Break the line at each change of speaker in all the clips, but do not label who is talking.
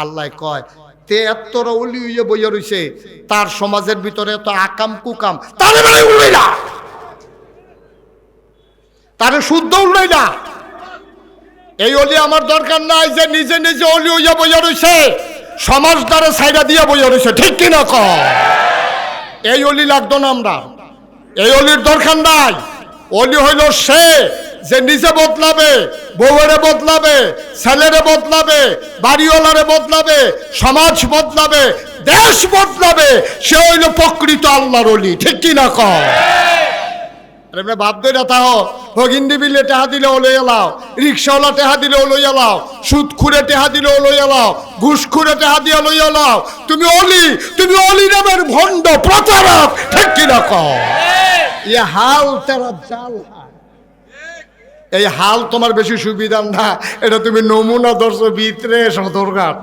আল্লাহ কয় তে এতরা উলি হইয়া বইয়া রইছে, তার সমাজের ভিতরে এত আকাম কুকাম, তারে মানে উল্লাই না, তারে শুদ্ধ উল্লাই না। এই অলি আমার দরকার নাই যে নিজে নিজে অলি হইয়া বইয়া রইছে, সমাজ দ্বারা সাইডা দিয়া বইয়া রইছে, ঠিক কিনা কয়? এই অলি লাগতো না আমরা, এই অলির দরকার নাই। অলি হইল সে যে নিজে বদলাবে, বউরে বদলাবে, ছেলেরে বদলাবে, বাড়িওয়ালারে বদলাবে, সমাজ বদলাবে, দেশ বদলাবে, সে হইল প্রকৃত আল্লাহর অলি, ঠিক কিনা কয়? আরে বাপ দইরা তাহ হগিন্দি বিলে টেহা দিলে ওলই এলাও, রিক্সাওয়ালা টেহা দিলে ওলই এলাও, সুদ খুঁড়ে টেহা দিলে ওলই এলাও, ঘুষ খুঁড়ে টেহা দিয়ে লই এলাও, তুমি অলি নামের ভণ্ড প্রতারক, ঠিক কিনা কও? ইয়ে হাল তেরা জাল। এই হাল তোমার বেশি সুবিধা না, এটা তুমি নমুনা দর্শ ভিতরে সদরঘাট,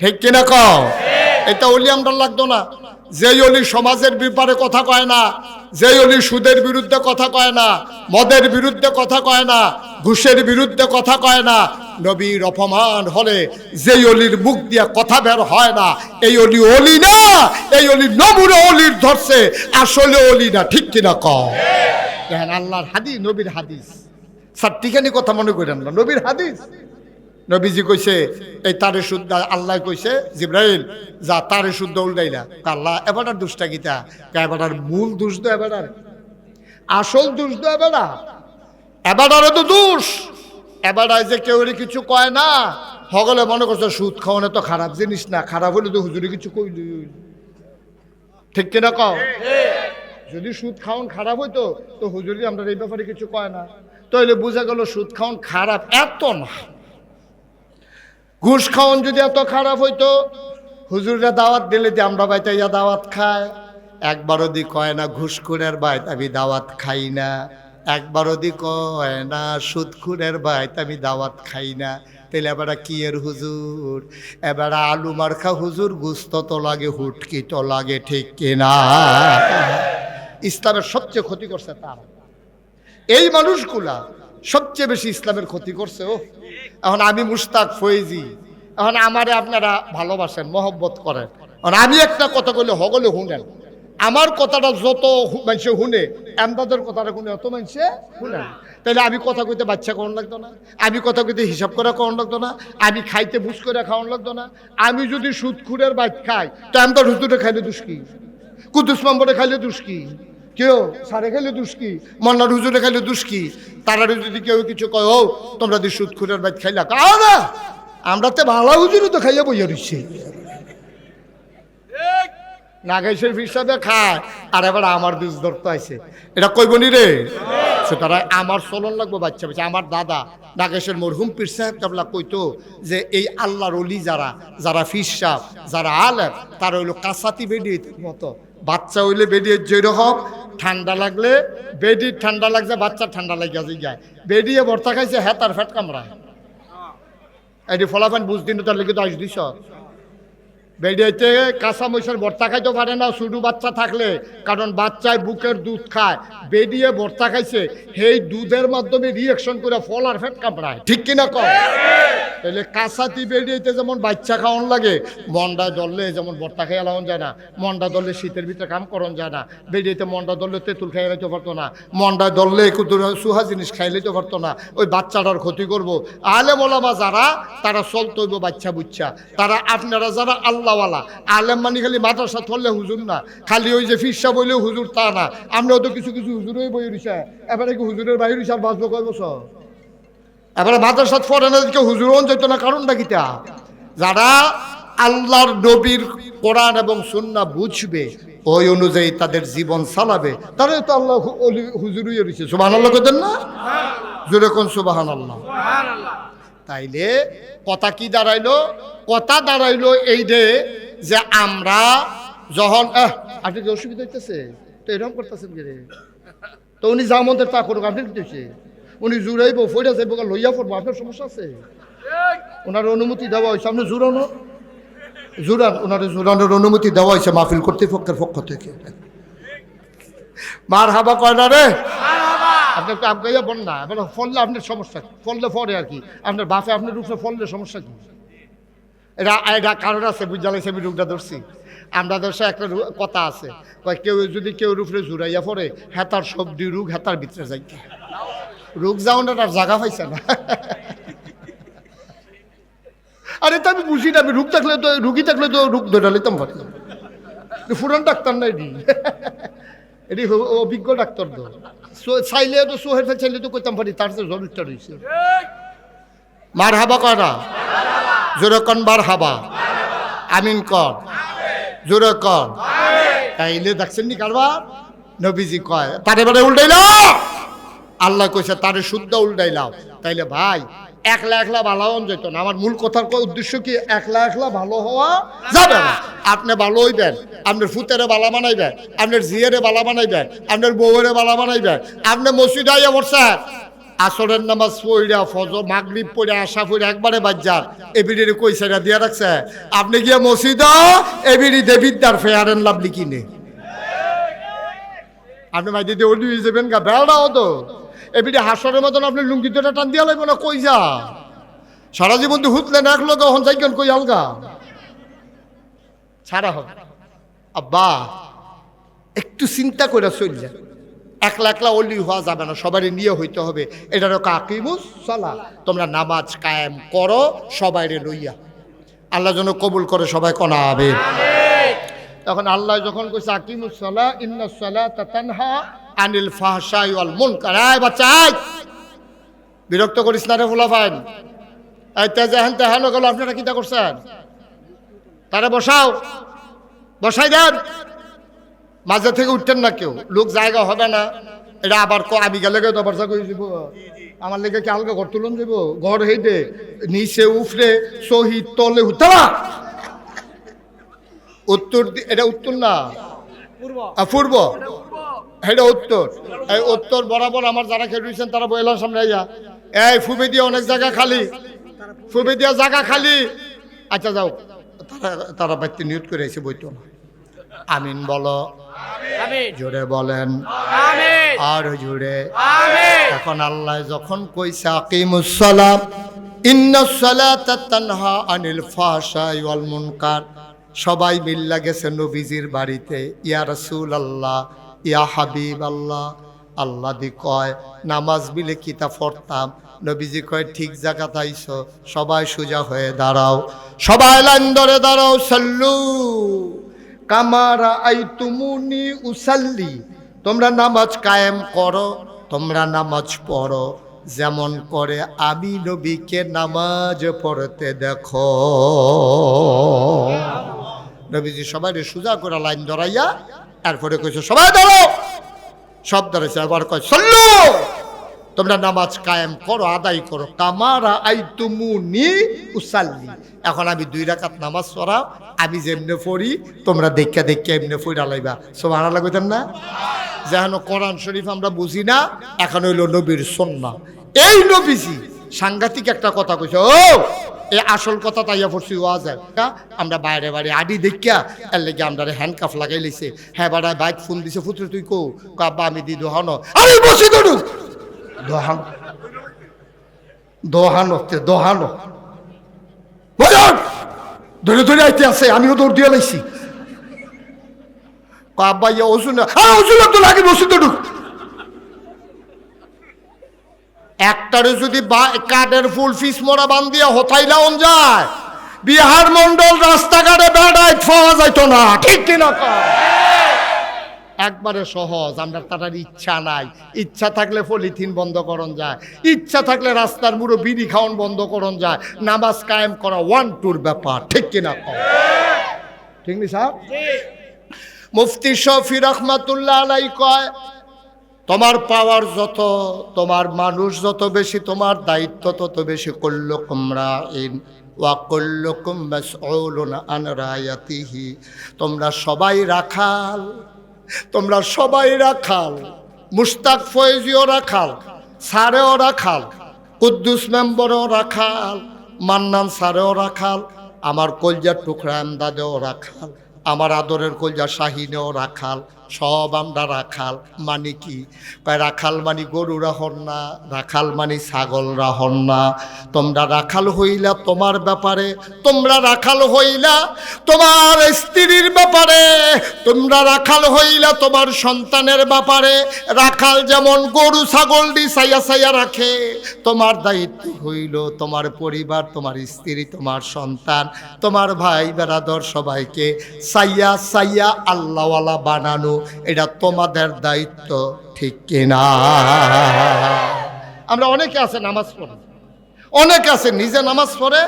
ঠিক কিনা কও? এটা অলি আমরা লাগতো না। যেই অলি সমাজের ব্যাপারে কথা কয় না, যেই অলি সুদের বিরুদ্ধে কথা কয় না, মদের বিরুদ্ধে কথা কয় না, ঘুষের বিরুদ্ধে কথা কয় না, নবীর অপমান হলে যেই অলির মুখ দিয়ে কথা বের হয় না, এই অলি না, এই অলি নমুনা অলির ধরছে, আসলে অলি না, ঠিক কিনা কও? দেখেন আল্লাহর হাদিস, নবীর হাদিস, সাতটিখানি কথা মনে করেন না, নবীর হাদিস। নবীজি কইছে এই তারে শুদ্ধ, আল্লাহ কইছে জিব্রাইল যা তারে শুদ্ধ উল্টাইলা। আল্লাহ এবারটার দুষ্টা গীতা, এবারটার মূল দোষ তো এবারটার, আসল দোষ তো এবারটারে তো দোষ। এবারটায় যে কেউ কিছু কয় না, হগলে মনে করছে সুদ খাওয়ানো তো খারাপ জিনিস না, খারাপ হলে তো হুজুরে কিছু কইল, ঠিক কিনা কও? যদি সুদ খাওয়ান খারাপ হইতো তো হুজুরি আমরা এই ব্যাপারে কিছু কয় না, তাহলে বোঝা গেল সুদ খাওয়ান খারাপ এত না। ঘুষ খাওয়ান যদি এত খারাপ হইতো, হুজুররা দাওয়াত দিলে যে আমরা বাইতে ইয়া দাওয়াত খায়, একবারও দি কয় না ঘুষখোরের বাইত আমি দাওয়াত খাই না, একবারও দি কয় না সুদখোরের বাইত আমি দাওয়াত খাই না। তাহলে এবার কি এর হুজুর, এবার আলু মার্খা হুজুর, গুস্ত তো লাগে, হুটকি তো লাগে, ঠিক কিনা? ইসলামের সবচেয়ে ক্ষতি করছে তারা, এই মানুষগুলা সবচেয়ে বেশি ইসলামের ক্ষতি করছে। ও এখন আমি মুশতাক ফয়েজি, এখন আমারে আপনারা ভালোবাসেন, মহব্বত করেন, এখন আমি একটা কথা কইলে হগলে শুনেন, আমার কথাটা যত মানুষে শুনে, এমদাদের কথাটা শুনে অত মানুষে শুনেন। তাহলে আমি কথা কইতে বাচ্চা কোন লাগতো না, আমি কথা কইতে হিসাব করে কোন লাগতো না, আমি খাইতে বুঝ করে খাওয়ান লাগতো না। আমি যদি সুদখুরের বাইক খাই তো এমদার হুজুরে খাইলে দুষ্কি, কুদ্দুস মেম্বরে খাইলে দুষ্কি, কেউ সারে খাইলে দুষ্কি, মন্নার হুজুরে খাইলে দুষ্কি। তারা যদি কেউ কিছু কয় ও তোমরা দি সুদখুরের বাইক খাইলা, না আমরা তো ভালো হুজুরে তো খাইয়া বইয়া দিচ্ছি, নাগাই শরীফ হিসাবে খায়, আর এবার আমার দুষ ধরতে আছে, এটা কইবনি রে। সুতরাং আমার চলন লাগবো বাচ্চা বাচ্চা। আমার দাদা নাগেশের মরহুম পীর সাহেব কাবলা কইতো যে এই আল্লাহর ওলি যারা, যারা ফির সাহেব, যারা আলেম, তারা হইলো কাসাতি বেডির মতো। বাচ্চা হইলে বেডির যেরকম ঠান্ডা লাগলে, বেডির ঠান্ডা লাগছে, বাচ্চার ঠান্ডা লাগিয়া যায়, বেডিয়ে ভর্তা খাইছে, হ্যাঁ তার ফ্যাট কামড়ায়, এটি ফলাফান বুঝদিন তার লেগে তো আস দিস। বেডিয়াইতে কাঁচা মহিষের ভর্তা খাইতে পারে না শুধু বাচ্চা থাকলে, কারণ বাচ্চায় বুকের দুধ খায়, বেডিয়ে ভর্তা খাইছে, সেই দুধের মাধ্যমে রিয়েকশন করে ফল আর ফ্যাট কামড়ায়, ঠিক কিনা কম? তাহলে কাঁচাতি বেডিয়াইতে যেমন বাচ্চা খাওয়ান লাগে, মন্ডা ধরলে যেমন ভর্তা খাইয়া লাগান যায় না, মন্ডা ধরলে শীতের ভিতরে কাম করন যায় না, বেডিয়াইতে মন্ডা ধরলে তেঁতুল খাইয়া লাইতে পারতো না, মন্ডা ধরলে একটু সুহা জিনিস খাই লাইতে পারতো না, ওই বাচ্চাটার ক্ষতি করবো। আলেম ওলামা যারা, তারা চলতে হইব বাচ্চা বুচ্চা, তারা আপনারা যারা আল্লাহওয়ালা, আলেম মানে খালি মাদ্রাসা ধরলে হুজুর না, খালি ওই যে ফিরসা বইলেও হুজুর তা না। আমরাও তো কিছু কিছু হুজুরই বই রইছে, এবারে কি হুজুরের বাইরে রইছে আর বাঁচবো কয় বছর? এবারে মাদ্রাসা পড়ে না দিকে হুজুর যেত না, কারণটা কিটা? যারা আল্লাহর নবীর কোরআন এবং সুন্নাহ বুঝবে, ওই অনুযায়ী তাদের জীবন চালাবে, তারাই তো আল্লাহ হুজুরই রইছে। সুবহানাল্লাহ কইতেন না? জোরে কোন সুবহানাল্লাহ। তাইলে কথা কি দাঁড়াইলো? কথা দাঁড়াইলো এই যে আমরা যখন আপনি কি অসুবিধা হইতেছে তো এরকম করতেছেন কি রে, তো উনি যা মন্দের তা করুক, আপনি কি উনি জুড়াইবো ফইরা যাইব লইয়া পড়বো, আপনার সমস্যা আছে? ওনার অনুমতি দেওয়া হয়েছে, আপনি জুড়ানো জুড়ান, ওনার জুড়ানোর অনুমতি দেওয়া হয়েছে মাহফিল কর্তৃপক্ষের পক্ষ থেকে। মার হাবা কয় না রে, আপনার তো আপনার বল না, এবার ফললে আপনার সমস্যা, ফললে পরে আর কি, আপনার বাপে আপনার উপরে ফললে সমস্যা কি? এটা এটা কারণ আছে বুঝালাইছে আমি রোগটা ধরছি। আমরা দেশে একটা কথা আছে, কেউ যদি কেউ উপরে জুড়াইয়া পড়ে হেতার সবজি রোগ হেতার ভিতরে যাইতে রোগ যাও না তার জায়গা পাইছে না। আরে তো আমি বুঝি না, আমি রোগ থাকলে তো রুগী থাকলে তো রোগ ধরে লইতাম পারি, ফুরান ডাক্তার নাই দি, এটি অভিজ্ঞ ডাক্তার তো চাইলে তো সোহের চাইলে তো কইতাম পারি তার চেয়ে জরুরটা রয়েছে। মার হাবা করা জোরে কন, বার হাবা আমিন কর, জোরে কর। তাইলে দেখছেন নি কারবার নবীজি কয় তারে বারে উল্টাইলাও, আল্লাহ কইছে তারে শুদ্ধ উল্টাইলাও। তাইলে ভাই একলা একলা ভালো হন যেত না। আমার মূল কথার উদ্দেশ্য কি, একলা একলা ভালো হওয়া যাবে না। আপনি ভালো হইবেন, আপনার ফুতেরে বালা বানাইবেন, আপনার জিয়েরে বালা বানাইবেন, আপনার বউরে বালা বানাইবেন। আপনি মসজিদে আইয়া বসছেন, আসরের নামাজ পড়া ফজর মাগরিব পড়ে আসা পড়ে একবারে বাজ্জার এবিডির কইসারা দিয়া রাখছে, আপনি গিয়ে মসজিদে ABD Debidwar fair and lovely কিনে আপনি মাই দিদি ওলি হয়ে যাবেন গা বেড়াও তো এবিডি হাসরের মতন আপনি লুঙ্গি দুটা টান দিয়া লাগবে না, কই যা সারা জীবন তো হুতলেন এক লোক হন যাইকেন কই আলগা ছাড়া হবে। আব্বা একটু চিন্তা করে চল যায়, একলা একলা অলি হওয়া যাবে না, সবারই নিয়ে হইতে হবে। এটারও কাকিমুস সালাহ, তোমরা নামাজ কায়েম করো সবাইরে লইয়া, আল্লাহ যেন কবুল করে সবাই কনা হবে। তখন আল্লাহ যখন কইছে আকিমুস সালাহ ইন্নাস সালাতা তানহা আনিল ফাহশাই ওয়াল মুনকার, আয় বাচ্চা আয় বিরক্ত করিস না রে ফুলাফাইন, এই তেজে হেন তেহানো গেল, আপনারা কিটা করছেন, তারা বসাও, বসাই দেন, মাঝে থেকে উঠতেন না কেউ, লোক জায়গা হবে না। এটা আবার আমি গেলে তো বর্ষা করে দিব, আমার লেগে কি আলগা ঘর তুলন যাব, ঘর হেঁটে নিচে উফরে শহীদ তলে উঠতে উত্তর, এটা উত্তর না পূর্ব, এটা উত্তর, এই উত্তর বরাবর আমার যারা খেলছেন তারা বইলাম সামনে আইয়া, এই ফুবে দিয়ে অনেক জায়গা খালি, ফুবে দিয়া জায়গা খালি। আচ্ছা যাও, তারা বাড়িতে নিয়োগ করে এসে বইতো না। আমিন বলো, জোরে বলেন আর জোরে। এখন আল্লাহ যখন কইছে আকিমুস সালাত ইন্নাস সালাতা তানহা আনিল ফাহশাই ওয়াল মুনকার, সবাই মিল্লা গেছে নবীজির বাড়িতে, ইয়া রাসূলুল্লাহ ইয়া হাবিবাল্লাহ। আল্লাহ দি কয় নামাজ বিলে কিতা পড়তাম, নবীজি কয় ঠিক জায়গাতে আইছো, সবাই সোজা হয়ে দাঁড়াও, সবাই লাইন ধরে দাঁড়াও, সাল্লু কামারা আইতুমুনি উসাল্লি, তোমরা নামাজ কায়েম করো, তোমরা নামাজ পড়ো যেমন করে আমি নবীকে নামাজ পড়তে দেখো। নবীজি সবাই সোজা করে লাইন ধরাইয়া তারপরে কইছে সবাই দাঁড়াও, সব দাঁড়াইছে, আবার কয় সাল্লু তোমরা নামাজ কায়েম করো, আদায় করো, কামারা আইতুমুনি উসাল্লি। এখন আমি 2 রাকাত নামাজ পড়াও, আমি যেমনে পড়ি তোমরা দেখা দেখা এমনি পড়া লাইবা, সুবহানাল্লাহ কইতেন না? যেন কোরআন শরীফ আমরা বুঝি না, এখন হইল নবীর সুন্নাহ। এই নবীজি সাংঘাতিক একটা কথা কইছে, ও এই আসল কথা তাইয়া পড়ছি ওয়াজে, আমরা বাইরে বাইরে আডি দেখিয়া এর লেগে আমরা হ্যান্ডকাফ লাগাই লইছে। হ্যাঁ বাড়া বাইক ফোন দিছে, পুত্র তুই কো, আব্বা আমি দি দোহানো, আমি বসি দড়ু দোহানো দোহানো দোহানো ধরে ধরে আইতে আছে, আমিও দৌড় দিয়ে লাইছি। আব্বা ইয়া ওষুধ না, ওষুধ তো লাগে, বসি দড়ু। একটারে যদি কাঠের ফুল ফিস মোড়া বান দিয়া হতাই লাউন যায়, বিহার মন্ডল রাস্তাঘাটে বেড়ায় পাওয়া যাইতো না, ঠিক কিনা? একবারে সহজ, আমরা তার ইচ্ছা নাই, ইচ্ছা থাকলে পলিথিন বন্ধ করন যায়, ইচ্ছা থাকলে রাস্তার মুড়ো বিড়ি খাওয়ান বন্ধ করন যায়, নামাজ কায়েম করা 1-2 ব্যাপার, ঠিক কিনা? ঠিক নি স্যার? মুফতি শফি রহমাতুল্লাহ আলাইহি কয়, তোমার পাওয়ার যত, তোমার মানুষ যত বেশি, তোমার দায়িত্ব তত বেশি। কুল্লুকুম রাইন ওয়া কুল্লুকুম মাসউলুন আন রায়াতিহি, তোমরা সবাই রাখাল, তোমরা সবাই রাখাল। মুশতাক ফয়েজিও রাখাল, সারেও রাখাল, কুদ্দুস মেম্বরও রাখাল, মান্নান সারেও রাখাল, আমার কলজার টুকরা আমদাদেও রাখাল, আমার আদরের কলজা শাহিনেও রাখাল, সব আমরা রাখাল। মানে কি? কয় রাখাল মানি গরু রাহন না, রাখাল মানি ছাগল রাহন না। তোমরা রাখাল হইলা তোমার ব্যাপারে, তোমরা রাখাল হইলা তোমার স্ত্রীর ব্যাপারে, তোমরা রাখাল হইলা তোমার সন্তানের ব্যাপারে। রাখাল যেমন গরু ছাগল দি সাইয়া সাইয়া রাখে, তোমার দায়িত্ব হইল তোমার পরিবার, তোমার স্ত্রী, তোমার সন্তান, তোমার ভাই বেরাদর সবাইকে সাইয়া সাইয়া আল্লাহওয়ালা বানানো। এটা তোমাদের দায়িত্ব, ঠিক কিনা? আমরা অনেকে আছে নামাজ পড়ে, অনেকে আছে নিজে নামাজ পড়ে,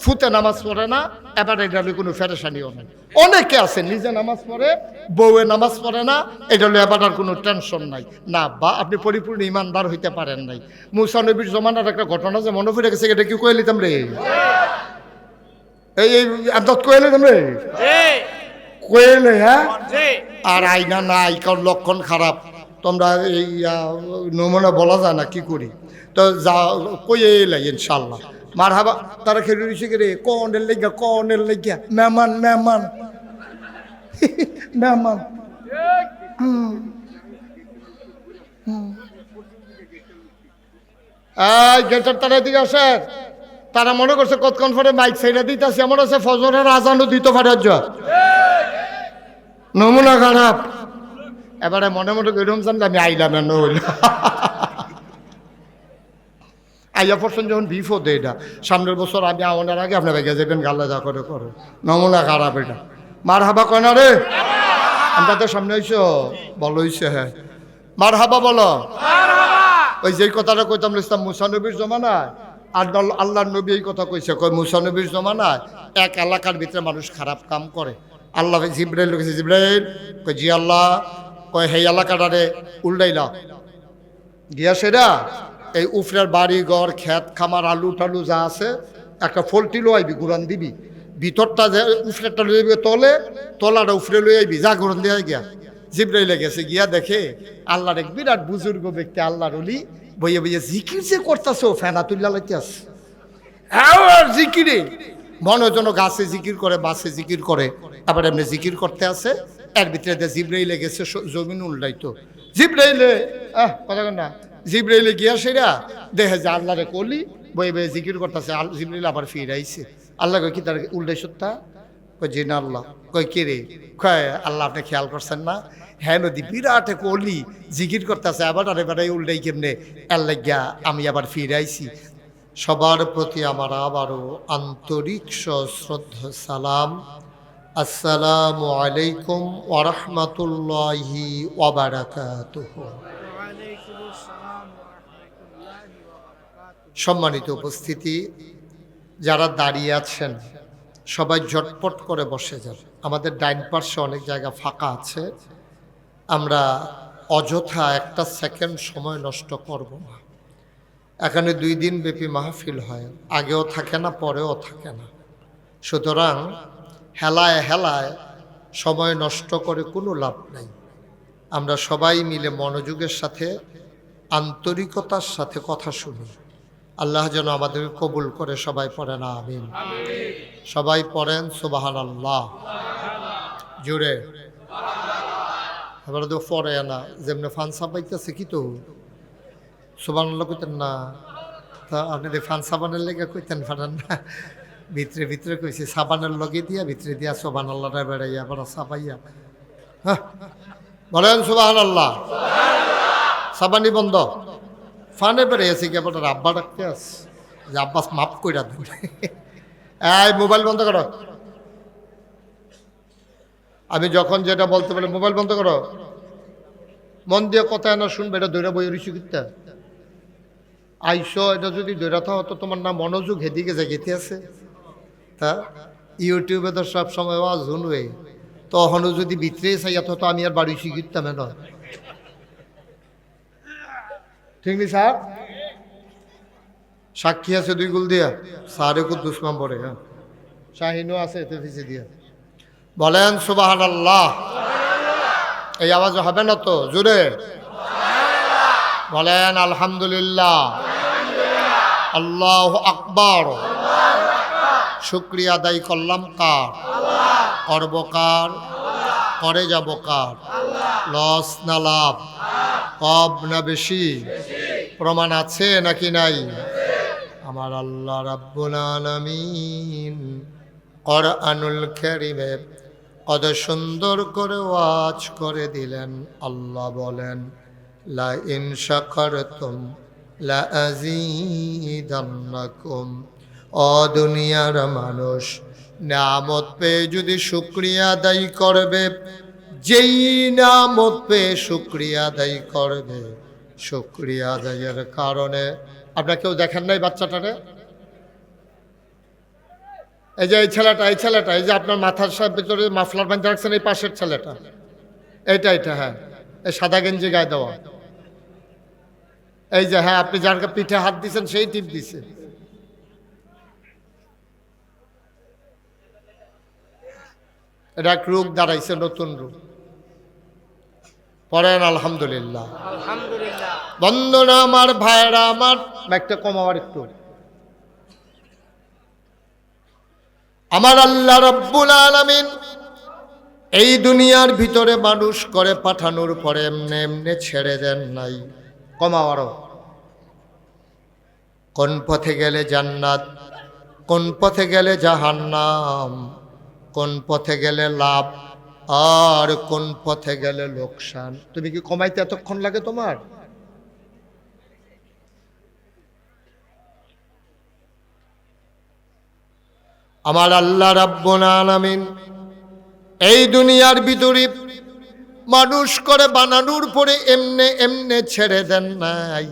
ফুতে নামাজ পড়ে না, এবার এটা কোনো ফেরেশানিও নেই। অনেকে আছে নিজে নামাজ পড়ে, বউয়ে নামাজ পড়ে না, এটা হলো এবার আর কোনো টেনশন নাই। না বা আপনি পরিপূর্ণ ইমানদার হইতে পারেন নাই। মুসা নবীর জমানার একটা ঘটনা যে মনে পড়ে গেছে, এটা কি কয়ে নিতাম রে? এই আদাত কয়ে নিতাম রে, কয়েলে। হ্যাঁ, আর আইনা নাই, কারণ লক্ষণ খারাপ। তোমরা এই নমুনা বলা যায় না, কি করি? তো যা কয়ে এলাই ইনশাল্লাহ। মার হাবা তারা খেলে দিছে রে, কনের লেগা, কনের লেগা, মেহমান মেহমান মেহমান। এই গেটের তারা দিকে আসে, তারা মনে করছে কতক্ষণ পরে মাইক সাইডা দিতেছে, এমন আছে ফজরের আজানও দিতে পারে। নমুনা খারাপ। এবারে মনে মনে এরকম জানলে আমি আইলাম না হইল। আইয়া পড়ছেন যখন বিপদ, এটা সামনের বছর আমি আওয়ানোর আগে আপনার ভেগে যাবেন, গাল্লা যা করে করো। নমুনা খারাপ এটা। মার হাবা কয় না রে, আমরা তো সামনে হইছ, বলো হইছে। হ্যাঁ, মার হাবা বলো। ওই যে কথাটা কইতাম ইসলাম মুসা নবীর জমানায়, আর আল্লাহর নবী এই কথা কইছে, কয় মুসা নবীর জমানায় এক এলাকার ভিতরে মানুষ খারাপ কাম করে। আল্লাহ জিব্রাইল লিখেছে, জিব্রাইল কয় জি আল্লাহ, কয় সেই এলাকাটারে উল্টাইলা গিয়া সেরা এই উফরের বাড়ি ঘর ক্ষেত খামার আলু টালু যা আছে একটা ফলটি লো আইবি, গুড়ান দিবি, ভিতরটা যে উফরেরটা লই আইবি তলে, তলাটা উফরে লই আইবি, যা গুড়ান দিয়ে গিয়া। জিব্রাইলে গেছে, গিয়া দেখে আল্লাহর এক বিরাট বুজুর্গ ব্যক্তি, আল্লাহর ওলি বইয়ে বইয়ে জিকির যে করতেছে, ও ফেনা তুল্লা লাইতে আছে। হ্যাঁ জিকিরে মনে যেন গাছে জিকির করে, বাসে জিকির করে, আবার এমনি জিকির করতে আছে। এর ভিতরে জিব্রাইলে গেছে জমিন উল্টাইতো। জিব্রাইলে কথা না, জিব্রাইলে গিয়া সেরা দেখে যে আল্লাহরে কলি বইয়ে বইয়ে জিকির করতেছে। জিব্রাইল আবার ফিরাইছে। আল্লাহ কই কি তার উল্টাইছ? তা কই জি না আল্লাহ। কই কে রে? কয় আল্লাহ আপনি খেয়াল করছেন না, হ্যাঁ নদী বিরাট কলি জিকির করতেছে, আবার এবারে উল্টাই কেমনে? আল্লাহ গিয়া আমি আবার ফিরাইছি। সবার প্রতি আমার আবারও আন্তরিক সশ্রদ্ধ সালাম। আসসালামু আলাইকুম ওয়া রাহমাতুল্লাহি ওয়া বারাকাতুহু। সম্মানিত উপস্থিতি, যারা দাঁড়িয়ে আছেন সবাই ঝটপট করে বসে যান। আমাদের ডাইন পার্শ্বে অনেক জায়গা ফাঁকা আছে, আমরা অযথা একটা সেকেন্ড সময় নষ্ট করব না। এখানে 2 দিন ব্যাপী মাহফিল হয়, আগেও থাকে না, পরেও থাকে না। সুতরাং হেলায় হেলায় সময় নষ্ট করে কোনো লাভ নাই। আমরা সবাই মিলে মনোযোগের সাথে, আন্তরিকতার সাথে কথা শুনি। আল্লাহ যেন আমাদের কবুল করে। সবাই পড়েন আমিন। সবাই পড়েন সুবহানাল্লাহ জোরে। এবার তো পড়ে না, যেমনি ফানসা পাইতেছে কি তো সুবহানাল্লাহ কইতেন না, তা আপনি ফান সাবানের লেগে কইতেন পারেন না। ভিতরে ভিতরে কইছে সাবানের লগে দিয়া ভিতরে দিয়া সুবহানাল্লাহটা বেড়াইয়া বড় সাবাইয়া। হ্যাঁ বলেন সুবহানাল্লাহ। সাবানি বন্ধ, ফানে বেড়াইয়াছে কি আবার আব্বা ডাকতে আস যে আব্বাস মাফ কইরা দেন। এই মোবাইল বন্ধ করো। আমি যখন যেটা বলতে পারি মোবাইল বন্ধ করো, মন দিয়ে কথা না শুনবে, এটা দৈরা বই রইছি কিতা আইসো। এটা যদি দৈরাথা হতো তোমার না মনোযোগ হেদিকে জাগিতে আছে। তা ইউটিউবে তো সব সময় আওয়াজ শুনবে, তখনও যদি ভিতরে চাইয়া তো আমি আর বাড়ি শিখিতাম না। ঠিক নি স্যার? সাক্ষী আছে 2 গুল দিয়া, স্যারে কুদ্দুস নম্বরে। হ্যাঁ শাহিনও আছে এতে ফিসে দিয়া। বলেন সুবহানাল্লাহ। এই আওয়াজ হবে না তো? জোরে বলেন আলহামদুলিল্লাহ, আল্লাহু আকবার। শুকরিয়া আদায় করলাম কার? করব কার? করে যাব কার? লস না লাভ? কম না বেশি? প্রমাণ আছে নাকি নাই? আমার আল্লাহ রাব্বুল আলামিন কোরআনুল কারীমে কত সুন্দর করে ওয়াজ করে দিলেন। আল্লাহ বলেন, লা ইন শাকারতুম লা আযীদান্নাকুম। ও দুনিয়ার মানুষ, নিয়ামত পেয়ে যদি শুকরিয়া আদায় করবে, যেই নিয়ামত পেয়ে শুকরিয়া আদায় করবে, শুকরিয়া আদায়ের কারণে, আপনারা কেউ দেখেন নাই বাচ্চাটারে? এই যে এই ছেলেটা এই যে আপনার মাথার ভিতরে মাফলার বাঁধতে রাখছেন, এই পাশের ছেলেটা, এটা হ্যাঁ, এই সাদা গেঞ্জি গায়ে দেওয়া, এই যে হ্যাঁ, আপনি যার পিঠে হাত দিয়েছেন সেই টিপ দিছে। এটা এক রোগ দাঁড়াইছে, নতুন রোগ। পড়েন আলহামদুলিল্লাহ। বন্ধুরা আমার, ভাইরা আমার, একটা কমাবার একটু। আমার আল্লাহ রাব্বুল আলামিন এই দুনিয়ার ভিতরে মানুষ করে পাঠানোর পরে এমনে এমনে ছেড়ে দেন নাই। কমাবারও কোন পথে গেলে জান্নাত, কোন পথে গেলে জাহান্নাম, কোন পথে গেলে লাভ আর কোন পথে গেলে লোকসান। তুমি কি কমাইতে এতক্ষণ লাগে তোমার? আমার আল্লাহ রাব্বুল আলামিন এই দুনিয়ার ভিতরে মানুষ করে বানানোর পরে এমনে এমনে ছেড়ে দেন নাই।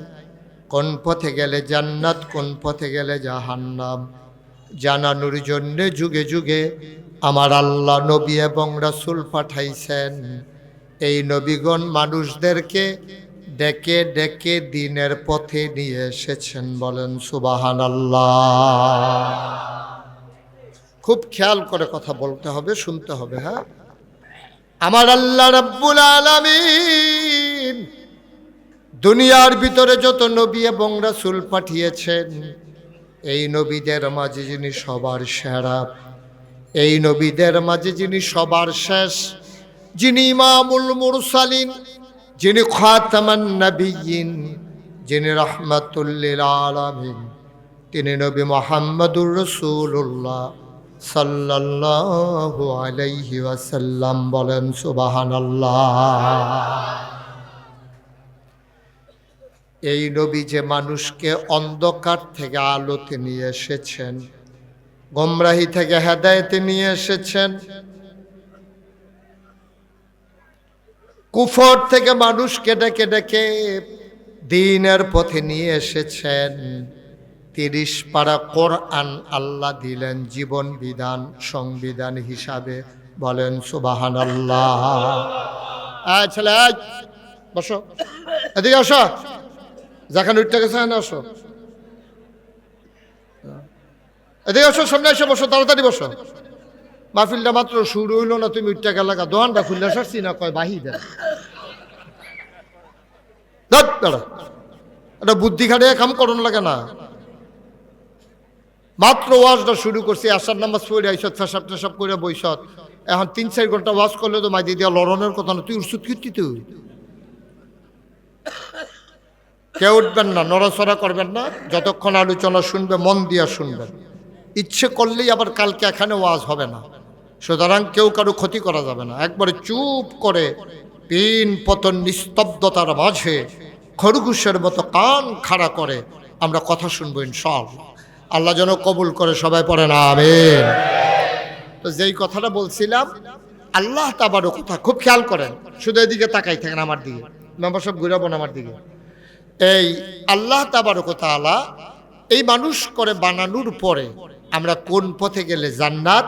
কোন পথে গেলে জান্নাত, কোন পথে গেলে জাহান্নাম জানানোর জন্য যুগে যুগে আমার আল্লাহ নবী এবং রাসূল পাঠাইছেন। এই নবীগণ মানুষদেরকে ডেকে ডেকে দিনের পথে নিয়ে এসেছেন। বলেন সুবহানাল্লাহ। খুব খেয়াল করে কথা বলতে হবে, শুনতে হবে। হ্যাঁ, আমার আল্লাহ রাব্বুল আলামিন দুনিয়ার ভিতরে যত নবী এবং রাসূল পাঠিয়েছেন, এই নবীদের মাঝে যিনি সবার সেরা, এই নবীদের মাঝে যিনি সবার শেষ, যিনি ইমামুল মুরসালিন, যিনি খাতামান নবিয়্যিন, যিনি রাহমাতুল লিল আলামিন, তিনি নবী মুহাম্মদুর রাসূলুল্লাহ সাল্লাল্লাহু আলাইহি ওয়াসাল্লাম। বলেন সুবহানাল্লাহ। এই নবী যে মানুষকে অন্ধকার থেকে আলোতে নিয়ে এসেছেন, গোমরাহি থেকে হেদায়েতে নিয়ে এসেছেন, কুফর থেকে মানুষকে ডেকে ডেকে দ্বীনের পথে নিয়ে এসেছেন। 30 পারা কোরআন আল্লাহ দিলেন জীবন বিধান, সংবিধান হিসাবে। বলেন সুবহানাল্লাহ। ছেলে বসো, এদিকে আসো, যেখানে উঠতে গেছে আসো, এদিকে আসো, সামনে এসে বসো, তাড়াতাড়ি বসো। মাহফিলটা মাত্র শুরু হইল না, তুমি উঠতে গেলে দোকানটা খুললে সারছি না, কয় বাহি দেন। এটা বুদ্ধি খাটিয়ে কাম করুন লাগে না। মাত্র ওয়াজটা শুরু করছি, আসার নামাজ পড়ে আইসত, ফেসাব টেসাব করে বইসত। এখন 3-4 ঘন্টা ওয়াজ করলে তো মাইদি দিয়া লড়নের কথা না। তুই উৎসুত কীর্তি, তুই কেউ উঠবেন না, নড়াচড়া করবেন না, যতক্ষণ আলোচনা শুনবে মন দিয়া শুনবেন। ইচ্ছে করলেই আবার কালকে এখানে ওয়াজ হবে না, সুতরাং কেউ কারো ক্ষতি করা যাবে না। একবারে চুপ করে পিন পতন নিস্তব্ধতার মাঝে খরগোশের মতো কান খাড়া করে আমরা কথা শুনবো ইনশাআল্লাহ। আল্লাহ যেন কবুল করে, সবাই পড়েন আমিন। তো যেই কথাটা বলছিলাম, আল্লাহ তাবারক কথা খুব খেয়াল করেন, শুধু এদিকে তাকাই থাকেন আমার দিকে, মেম্বার সব ঘুরাবেন আমার দিকে। এই আল্লাহ তাবারক তাআলা এই মানুষ করে বানানোর পরে আমরা কোন পথে গেলে জান্নাত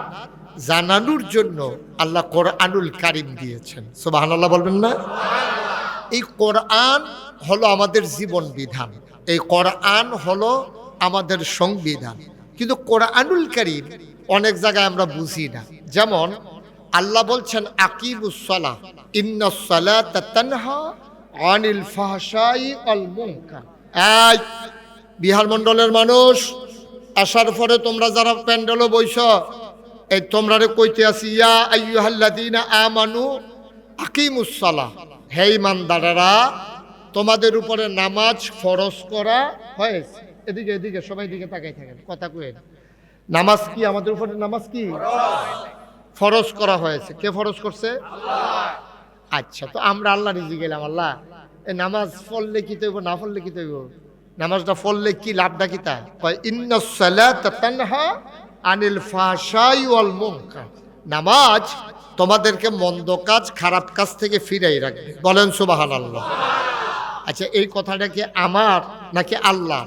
জানানোর জন্য আল্লাহ কোরআনুল কারীম দিয়েছেন। সুবহানাল্লাহ বলবেন না? এই কোরআন হলো আমাদের জীবন বিধান, এই কোরআন হলো আমাদের সংবিধান। কিন্তু কোরআনুল কারীম অনেক জায়গায় আমরা বুঝি না। যেমন আল্লাহ বলছেন আকিমুস সালাহ ইন্নাস সালাতা তানহা আনিল ফাহশাই ওয়াল মুনকার। এই বিহার মণ্ডলের মানুষ, আসার পরে তোমরা যারা প্যান্ডেলে বইছ, এই তোমরা কইতে আছি ইয়া আইয়ুহাল্লাযীনা আমানু আকিমুসসালাহ, হে ঈমানদারেরা, তোমাদের উপরে নামাজ ফরজ করা হয়েছে। এদিকে এদিকে সবাই দিকে তাকাই থাকেন, কথা কইেন। নামাজ কি আমাদের উপরে, নামাজ কি ফরজ করা হয়েছে? কে ফরজ করছে? আচ্ছা, তো আমরা আল্লাহ রিজি গেলাম, আল্লাহ এই নামাজ পড়লে কি তৈব, না পড়লে কি তৈব? নামাজটা পড়লে কি লাভটা কি? তা কয় ইন্নাস সালাতা তানহা আনিল ফাহশাই ওয়াল মুনকার, নামাজ তোমাদেরকে মন্দ কাজ, খারাপ কাজ থেকে ফিরাই রাখবে। বলেন সুবহানাল্লাহ। আচ্ছা, এই কথাটা কি আমার নাকি আল্লাহ?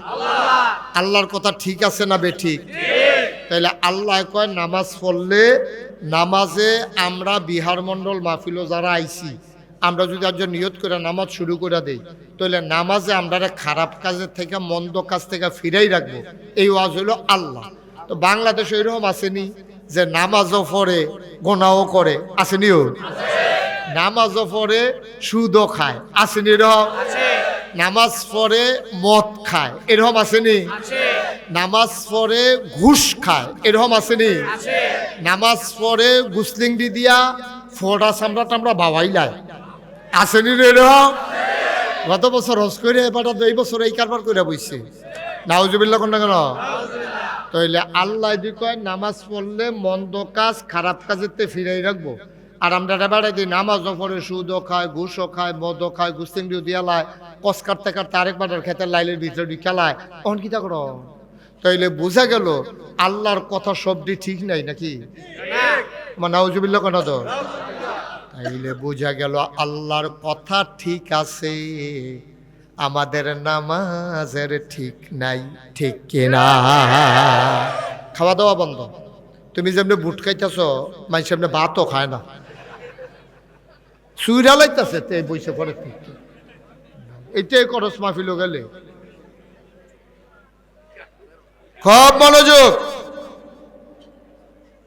আল্লাহর কথা ঠিক আছে না বেঠিক? তাইলে আল্লাহ কয় নামাজ পড়লে, নামাজে আমরা বিহার মণ্ডল মাহফিলও যারা আইছি, আমরা যদি আজ নিয়ত করে নামাজ শুরু করে দেই, তাহলে নামাজে আমরা খারাপ কাজের থেকে, মন্দ কাজ থেকে ফিরাই রাখবো। এই ওয়াজ হলো আল্লাহ। তো বাংলাদেশে এরকম আসেনি যে নামাজও পড়ে গোনাও করে? আসেনিও? নামাজও পড়ে সুদও খায়? আসেনি এরকম? নামাজ পড়ে মদ খায়? এরকম আসেনি? নামাজ পড়ে ঘুষ খায়? এরকম আসেনি? নামাজ পড়ে গুসলিংডি দিয়া ফোড়া চামড়া টামড়া বাবাইলায়? আসেনি এরকম? গত বছর হজ করে এবার এই বছর এই কারবার করে বইছে। নাউজুবিল্লাহ কোন না কেন? তাইলে আল্লাহ দি কয় নামাজ পড়লে মন্দ কাজ, খারাপ কাজের তে ফিরাই রাখবো। আর আমরা বেড়াই দিই নামাজও পড়ে সুদও খায়, ঘুষও খায়, মদও খায়, গুস্তিংডিও দিয়া লায়, কস কাটতে কাটতে আরেকবার খেতের লাইলের ভিতরে খেলায়। অন কিতা করো? তাইলে বোঝা গেল আল্লাহর কথা সবটি ঠিক নাই নাকি? নাউজুবিল্লাহ কোন? তো তাইলে বোঝা গেল আল্লাহর কথা ঠিক আছে, আমাদের নামাজের ঠিক নাই। ঠিক কিনা? খাওয়া দাওয়া বন্ধ। তুমি যেমনি বুট খাইতেছ, মানুষ এমনি ভাতও খায় না, সুইরা লাইতেছে তে বইসে পরে। এইটাই করস মাহফিল গেলে। খুব মনোযোগ।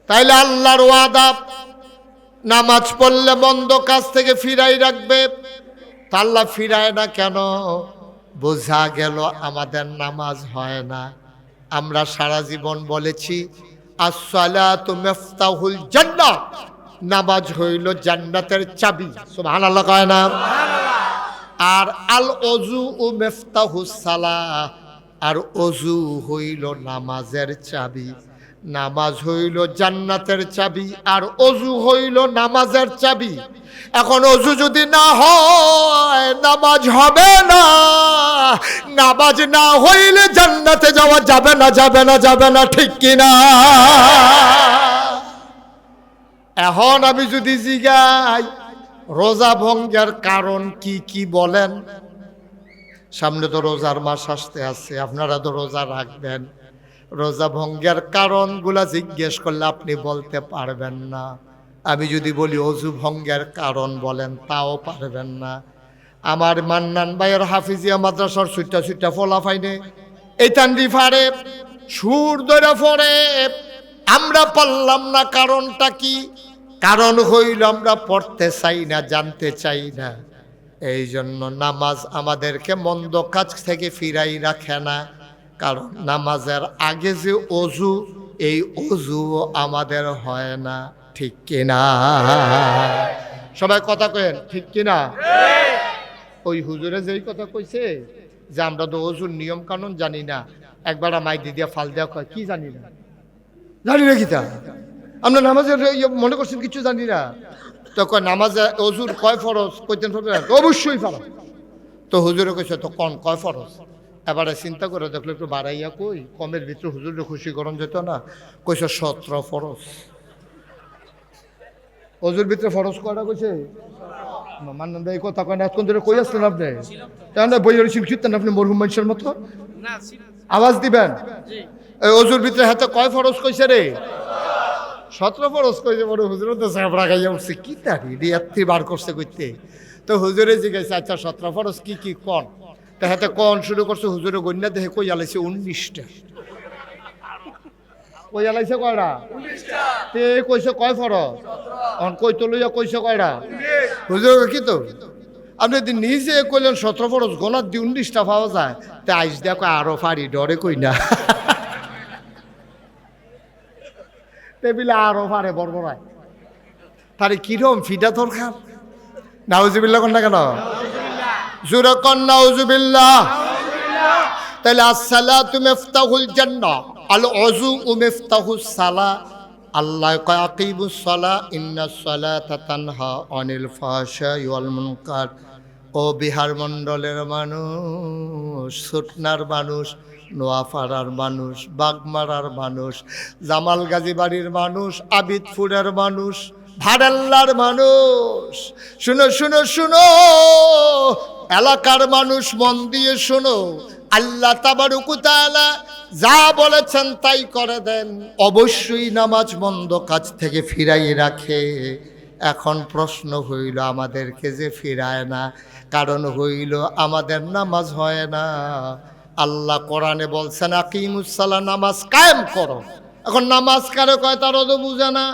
তাইলে আল্লাহর ওয়াদা, নামাজ পড়লে বন্ধ কাজ থেকে ফিরাই রাখবে। তা আল্লাহ ফিরায় না কেন? বোঝা গেল আমাদের নামাজ হয় না। আমরা সারা জীবন বলেছি আসসালাতু মিফতাহুল জান্নাহ, নামাজ হইল জান্নাতের চাবি। সুবহানাল্লাহ কয় না? আর আল ওযু মিফতাহুস সালাহ, আর ওযু হইল নামাজের চাবি। নামাজ হইল জান্নাতের চাবি, আর ওযু হইল নামাজের চাবি। এখন ওযু যদি না হয় নামাজ হবে না। নামাজ না হইলে জান্নাতে যাওয়া যাবে না, যাবে না, যাবে না। ঠিক কিনা? এখন আমি যদি জিগাই রোজা ভঙ্গের কারণ কি কি বলেন? সামনে তো রোজার মাস আসতে আছে, আপনারা তো রোজা রাখবেন। রোজা ভঙ্গের কারণগুলা জিজ্ঞেস করলে আপনি বলতে পারবেন না। আমি যদি বলি অজু ভঙ্গের কারণ বলেন, তাও পারবেন না। আমার মান্নান ভাইয়ের হাফিজিয়া মাদ্রাসার ছুট্টা ছুট্টা ফলা ফাইনে এই তান্ডি ফাড়ে সুর ধরে ফড়ে, আমরা পারলাম না। কারণটা কি? কারণ হইল আমরা পড়তে চাই না, জানতে চাই না। এই জন্য নামাজ আমাদেরকে মন্দ কাজ থেকে ফিরাই রাখে না। কারণ নামাজের আগে যে অজু, এই অজু আমাদের হয় না। ঠিক কিনা? সবাই কথা কয়েন, ঠিক কিনা? ওই হুজুরে যেই কথা কইছে যে আমরা তো অজুর নিয়ম কানুন জানি না, একবার মাই দিদিয়া ফাল দেওয়া কয় কি জানি না। জানি না কিতা? আমরা নামাজের মনে করছেন কিছু জানি না? তো কয় নামাজে অজুর কয় ফরজ? কইতেন অবশ্যই ফরজ। তো হুজুরে কইছে তো কোন কয় ফরজ? এবারে চিন্তা করে দেখলো একটু বাড়াইয়া কই, কমের ভিতরে হুজুরে খুশি করন যেত না। কইছে 17 ফরজ। অজুর ভিতরে ফরজ কয়টা কইছে? মান্নান ভাই কথা কয় না, এতক্ষণ ধরে কই আসলেন আপনি? তাহলে বইয়ের শিখতেন আপনি মরহুম মানুষের মতো? আওয়াজ দিবেন। এই অজুর ভিতরে হাতে কয় ফরজ কইছে রে? 17 ফরজ কইছে। বড় হুজুর তো সাবরা গাইয়া উঠছে, কি তারি রিয়াত্রি বার করছে কইতে। তো হুজুরে জিজ্ঞাসা, আচ্ছা 17 ফরজ কি কি কোন? তা হাতে কোন শুরু করছে। হুজুরে গন্যা দেখে কই আলাইছে 19টা। কই আলাইছে কয়টা? 19টা। তে কইছে কয় ফরজ? অন কই তো লইয়া কইছে কয়টা? হুজুর কি তো আপনি যদি নিজে কইলেন 17 ফরজ, গোনার দি 19টা পাওয়া যায়। তা আইস দেখো আরো ফাড়ি ডরে কই না। টেবিলে আরো ফাড়ে বড়বড়ায়। তারে কিরম ফিডা দরকার? নাউজুবিল্লাহ কোন না কেন? জোরে কোন নাউজুবিল্লাহ। তাহলে আসসালাতু মিফতাহুল জান্নাহ, আল ওযু মিফতাহুস সালাহ। আল্লাহ কয় আকিমুস সালাহ ইন্নাস সালাতা তানহা আনিল ফাহশাই ওয়াল মুনকার। ও বিহার মণ্ডলের মানুষ, সুটনার মানুষ, নোয়াপাড়ার মানুষ, বাগমারার মানুষ, জামাল গাজী বাড়ির মানুষ, আবিদপুরের মানুষ, ভাড়াল্লার মানুষ, শুনো শুনো শুনো, এলাকার মানুষ মন দিয়ে শোনো। আল্লাহ তাবারক ওয়া তাআলা যা বলেছেন তাই করে দেন। অবশ্যই নামাজ মন্দ কাজ থেকে ফিরাই রাখে। এখন প্রশ্ন হইল আমাদেরকে যে ফিরায় না, কারণ হইল আমাদের নামাজ হয় না। আল্লাহ কোরআনে বলছেন আকিমুস সালাহ, নামাজ কায়েম করো। এখন নামাজ কারে কয় তারা তো বুঝে না।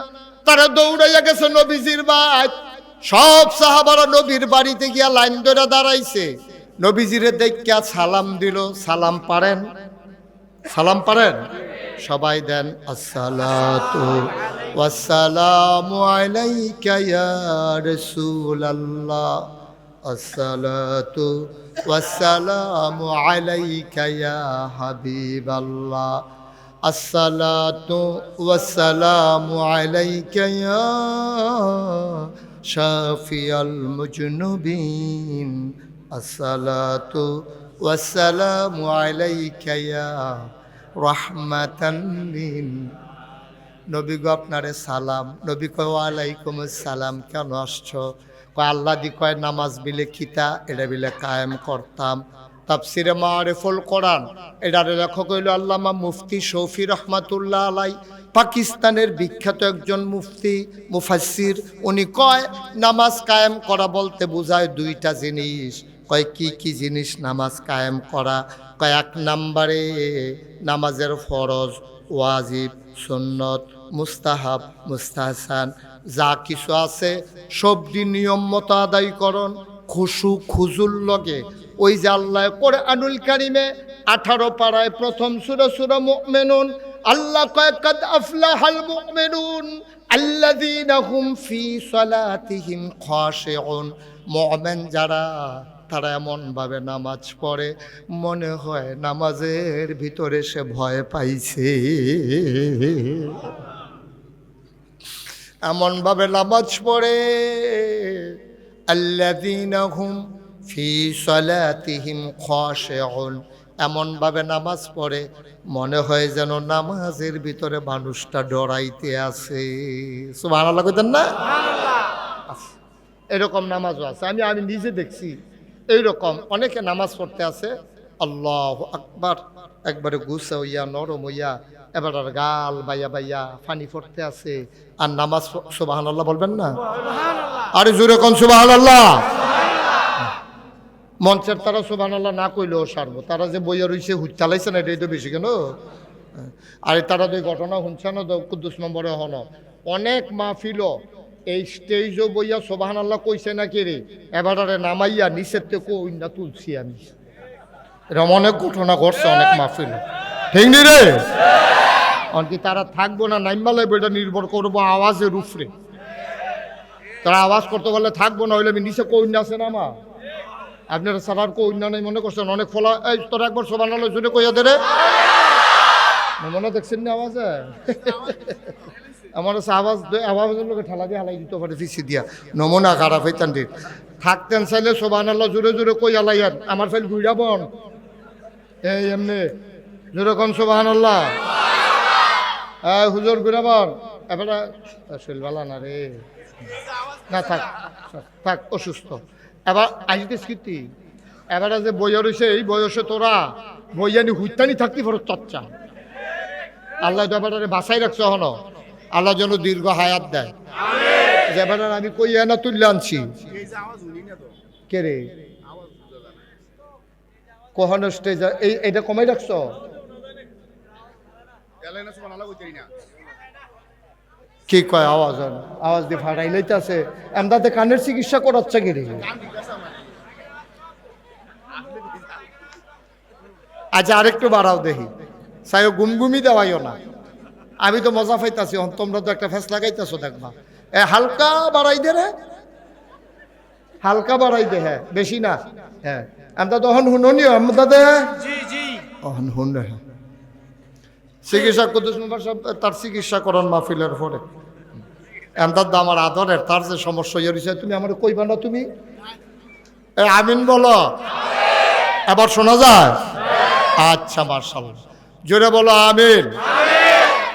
তারা দৌড়াইয়া গেছে নবীজির বাড়ি। সব সাহাবারা নবীর বাড়িতে গিয়া লাইন ধরে দাঁড়াইছে। নবীজিরে দেখিয়া সালাম দিল। সালাম পারেন? সালাম পারেন? সবাই দেন আসসালাতু ওয়াসসালামু আলাইকা ইয়া রাসূলুল্লাহ, আসসালাতু ওয়াসসালামু আলাইকা ইয়া হাবিবাল্লাহ, আসসালাতু ওয়াসসালামু আলাইকা ইয়া শাফিয়াল মুজনুবিন, আসসালাতু ওয়াসসালামু আলাইকা ইয়া রাহমাতান লিল। নবী গো আপনারে সালাম। নবী কয় ওয়ালাইকুম আসসালাম। কেন আসছো? কয় আল্লাহ দি কয় নামাজ বিলে খিতা, এটা বিলে কায়েম করতাম। তাফসিরে মারিফুল কোরআন এটার লেখক হইল আল্লামা মুফতি শফি রহমাতুল্লাহ আলাই, পাকিস্তানের বিখ্যাত একজন মুফতি মুফাসসির। উনি কয় নামাজ কায়েম করা বলতে বোঝায় দুইটা জিনিস। কয় কি কি জিনিস নামাজ কায়েম করা? কয় এক নম্বরে নামাজের ফরজ, ওয়াজিব, সুন্নত, মুস্তাহাব, মুস্তাহসান যা কিছু আছে সব দিন নিয়ম মতো আদায় করণ, খুশু খুজুর লগে। ওই যে আল্লাহ কোরআনুল কারিমে 18 পারায় প্রথম সূরা সূরা মুমিনুন আল্লাহ কয় কাদ আফলাহাল মুমিনুন আল্লাযীনা হুম ফি সালাতিহিম খাশিউন। মুমিন যারা, তারা এমনভাবে নামাজ পড়ে মনে হয় নামাজের ভিতরে সে ভয় পাইছে। এমনভাবে নামাজ পড়ে আল্লাযীনা হুম ফি সালাতিহিম খাশিউন, এমনভাবে নামাজ পড়ে মনে হয় যেন নামাজের ভিতরে মানুষটা ডরাইতে আছে। সুবহানাল্লাহ কইতেন না? এরকম নামাজও আছে। আমি নিজে দেখছি এইরকম অনেকে নামাজ পড়তে আছে আল্লাহু আকবার, একবারে গুছা হইয়া নরম হইয়া, এবার আর গাল বাইয়া বাইয়া ফানি পড়তে আছে। আর নামাজ সুবহানাল্লাহ বলবেন না? আরে জোরে কোন সুবহানাল্লাহ। মঞ্চের তারা সুবহানাল্লাহ না কইলেও সারবো। তারা যে বইয়া রইছে হুট চালাইছে না, এটাই তো বেশি কেন। আরে তারা তো ঘটনা শুনছে না তো, কুদ্দুস নম্বরে হন অনেক মাহফিল এই স্টেজও বইয়া সুবহানাল্লাহ কইছে না কে রে, এবার নামাইয়া নিচের থেকে কই না তুলছি আমি। এরকম অনেক ঘটনা ঘটছে অনেক মাহফিল, ঠিক নি রে? কি তারা থাকবো না নাইমালে বইটা নির্ভর করবো আওয়াজের উপরে। তারা আওয়াজ করতে বললে থাকবো না, হইলে আমি নিচে কই না আছে না মা আপনারা সারার কই না নাই মনে করছেন অনেক ফলা। এই তোরা একবার সুবহানাল্লাহ জুড়ে কইয়া দে রে, মনে দেখছেন না আওয়াজে? আমার আওয়াজের লোকে ঠেলা দিয়ে হালাই দিতে পারে ফিসি দিয়া, নমুনা খারাপ হইতান দিন। থাকতেন চাইলে সুবহানাল্লাহ জুড়ে জুড়ে কই আলাইয়ান, আমার ফাইল ঘুরা বন এই এমনি জুড়ে কোন সুবহানাল্লাহ। হুজুর ঘুরা বন এবারে শৈলবালা না রে, না থাক থাক অসুস্থ। এবার আইতে স্মৃতি এবারে যে বইয়া রয়েছে এই বয়সে তোরা বইয়ানি হুইতানি থাকতে পারো চর্চা। আল্লাহ ব্যাপারে বাসাই রাখছে হন, আল্লাহ যেন দীর্ঘ হায়াত দেয়। যে ব্যাপারে আমি কইয়া না তুললে আনছি কে রে কখনো স্টেজ এইটা কমাই রাখছ। কি কয় আওয়াজ আওয়াজ দিয়ে ফাটাই লাইতেছে এমদাতে কানের চিকিৎসা করাচ্ছে কি রে? আচ্ছা আরেকটু বাড়াও দেখি, চাই গুমগুমি দেওয়াইও না। আমি তো মজা পাইতাছি, তোমরা তো একটা ফেস লাগাইতেছো দেখবা। হালকা বাড়াই দে রে, হালকা বাড়াই দে, হ্যাঁ বেশি না। হ্যাঁ আমরা তখন শুনিও আমরা দে অহন শুন রে। চিকিৎসা কুদ্দুস মেম্বার সাহেব তার চিকিৎসা করেন মাহফিলের পরে। এমদার দা আমার আদরের, তার যে সমস্যা হয়েছে তুমি আমার কইবা না তুমি? আমিন বলো। এবার শোনা যায়? আচ্ছা মার্শাল্লাহ, জোরে বলো আমিন।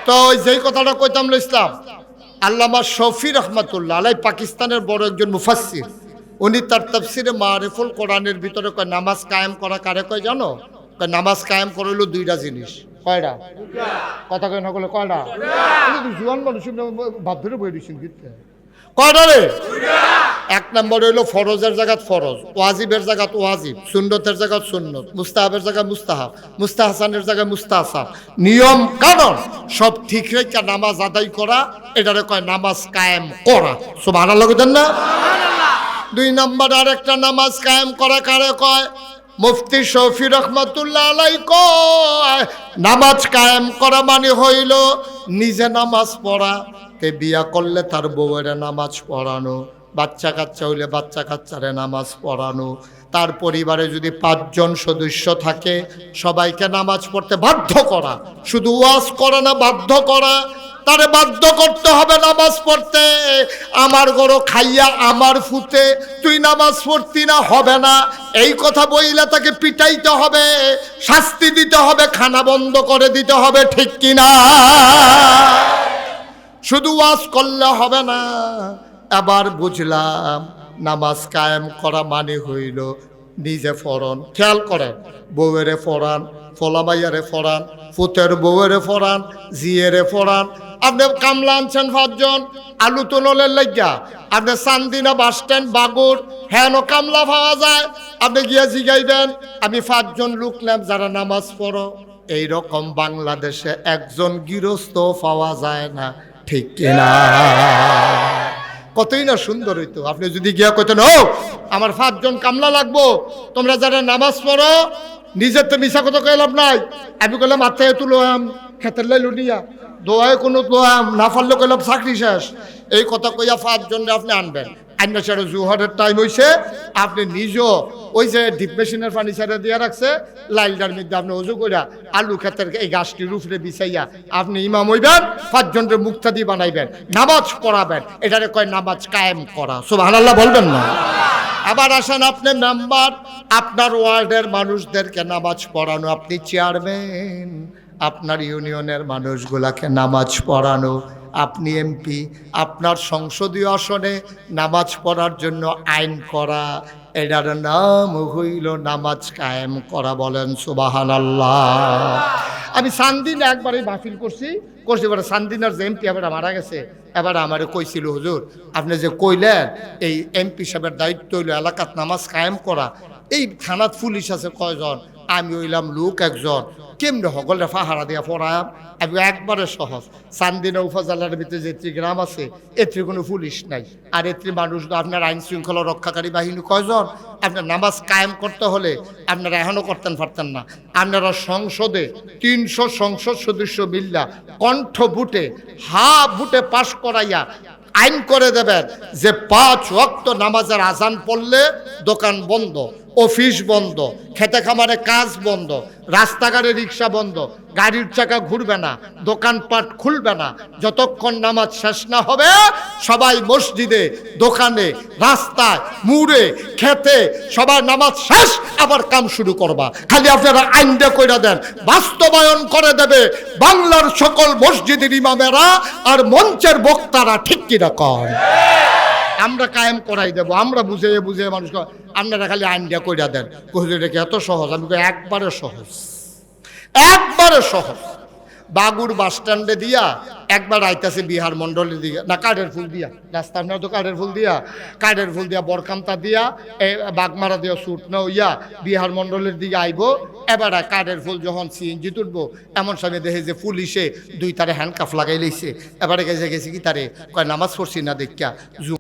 তো ওই যেই কথাটা কইতাম ইসলাম, আল্লামা শফি রহমাতুল্লাহ আলাই পাকিস্তানের বড় একজন মুফাসসির, উনি তার তাফসিরে মারিফুল কোরআনের ভিতরে কয় নামাজ কায়েম করা কারে কয় জানো? কয় নামাজ কায়েম করলো দুইটা জিনিস। কয়টা? কথা কয় না বলে কয়টা? জুয়ান মানুষ ভাব ধরে বই দিচ্ছেন কয়টা রে? এক নম্বর হইলো ফরজের জায়গাত ফরজ, ওয়াজিবের জায়গাত ওয়াজিব, সুন্নতের জায়গাত সুন্নত, মুস্তাহাবের জায়গায় মুস্তাহাব, মুস্তাহসানের জায়গায় মুস্তাহসান, নিয়ম কানুন সব ঠিক রেখে নামাজ আদায় করা, এটারে কয় নামাজ কায়েম করা। সুবহানাল্লাহ কইতেন না? দুই নম্বর আরেকটা নামাজ কায়েম করা কারে কয়? মুফতি শফি রহমাতুল্লাহ আলাই কয় নামাজ কায়েম করা মানে হইল নিজে নামাজ পড়া, তে বিয়া করলে তার বউয়ের নামাজ পড়ানো, বাচ্চা কাচ্চা হইলে বাচ্চা কাচ্চারে নামাজ পড়ানো, তার পরিবারে যদি 5 জন সদস্য থাকে সবাইকে নামাজ পড়তে বাধ্য করা, শুধু ওয়াজ করা না, বাধ্য করা, তারে বাধ্য করতে হবে নামাজ পড়তে। আমার গরো খাইয়া আমার ফুতে তুই নামাজ পড়তি না, হবে না, এই কথা বইলে তাকে পিটাইতে হবে, শাস্তি দিতে হবে, খানা বন্ধ করে দিতে হবে, ঠিক কিনা? শুধু ওয়াজ করলে হবে না। এবার বুঝলাম নামাজ কায়েম করা মানে হইল নিজে ফরন, খেয়াল করেন, বউয়েরে ফরান, ফলামাইয়ারে ফরান, ফুতের বউয়েরে ফরান, জিয়েরে ফরান। আপনি কামলা আনছেন 5 জন, আলু তোলের লাগিয়া আপনি চান্দিনা বাস স্ট্যান্ড বাগুর হেন কামলা পাওয়া যায়, আপনি গিয়া জিগাইবেন আমি 5 জন লোক নাম যারা নামাজ পড়ো। এইরকম বাংলাদেশে একজন গৃহস্থ পাওয়া যায় না, ঠিক কিনা? কতই না সুন্দর হইতো আপনি যদি গিয়া কইতেন ও আমার 5 জন কামলা লাগবো, তোমরা যারা নামাজ পড়ো, নিজের তো মিশা কথা কয়ে লাভ নাই। আমি কইলাম মাথায় তুলো আম খেতের লাই লুনিয়া দোয়ায় কোনো দোয়াম না পারলে কইলাম চাকরি শেষ। এই কথা কইয়া 5 জনরে আপনি আনবেন, আইনা সেটা জোহরের টাইম হইছে, আপনি নিজেও ওই যে ডিপ মেশিনের পানি ছেড়ে দিয়ে রাখছে লাইলটার মধ্যে আপনি উজু কইরা আলু ক্ষেতের এই গাছটির উপরে বিছাইয়া আপনি ইমাম হইবেন, 5 জনের মুক্তাদি বানাইবেন, নামাজ পড়াবেন, এটারে কয় নামাজ কায়েম করা। সুবহানাল্লাহ বলবেন না? আবার আসেন আপনি মেম্বার, আপনার ওয়ার্ডের মানুষদেরকে নামাজ পড়ানো, আপনি চেয়ারম্যান, আপনার ইউনিয়নের মানুষগুলাকে নামাজ পড়ানো, আপনি এমপি, আপনার সংসদীয় আসনে নামাজ পড়ার জন্য আইন করা, এটার নাম হইল নামাজ কায়েম করা। বলেন সুবহানাল্লাহ। আমি সান্দিনা একবারই মাহফিল করছি এবার সান্দিনার যে এমপি এবার মারা গেছে, এবার আমারে কইছিল হুজুর আপনি যে কইলেন এই এমপি সাহেবের দায়িত্ব হইল এলাকাত নামাজ কায়েম করা, এই থানাত পুলিশ আছে কয়জন? আমি হইলাম লোক একজন, কেমনে সকলে পাহারা দিয়া পড়ায়? আমি একবারে সহজ, চান্দিনা উপজেলার ভিতরে যে গ্রাম আছে এত্রি কোনো পুলিশ নাই, আর এত্রি মানুষ আপনার আইন শৃঙ্খলা রক্ষাকারী বাহিনী কয়জন? আপনার নামাজ কায়েম করতে হলে আপনারা এখনও করতেন পারতেন না, আপনারা সংসদে 300 সংসদ সদস্য মিল্লা কণ্ঠ ভোটে ভোটে পাশ করাইয়া আইন করে দেবেন যে 5 ওয়াক্ত নামাজের আজান পড়লে দোকান বন্ধ, অফিস বন্ধ, খেতে খামারে কাজ বন্ধ, রাস্তাঘাটে রিক্সা বন্ধ, গাড়ির চাকা ঘুরবে না, দোকানপাট খুলবে না, যতক্ষণ নামাজ শেষ না হবে সবাই মসজিদে, দোকানে, রাস্তায়, মুড়ে, খেতে সবাই নামাজ শেষ আবার কাম শুরু করবা। খালি আপনারা আইনটা কইরা দেন, বাস্তবায়ন করে দেবে বাংলার সকল মসজিদের ইমামেরা আর মঞ্চের বক্তারা, ঠিক কিনা কন? আমরা কায়েম করাই দেবো, আমরা বুঝে বুঝে মানুষ, আপনারা খালি আইনটা কইরা দেন। হুজুর এটা এত সহজ? আমি একবারে সহজ, একবারে সহজ। বাগুর বাস স্ট্যান্ডে দিয়া একবার আইতাছে বিহার মন্ডলের দিকে, না কাঠের ফুল দিয়া, রাস্তার না তো কাঠের ফুল দিয়া বরকামতা দিয়া বাগমারা দিয়া সুট না হইয়া বিহার মন্ডলের দিকে আইব। এবার কাঠের ফুল যখন সিএনজি তুলবো এমন সময় দেখে যে পুলিশে 2 তারে হ্যান্ডকাফ লাগাই লইছে। এবারে গেছে কি তারে কয় নামাজ পড়ছি না দেখা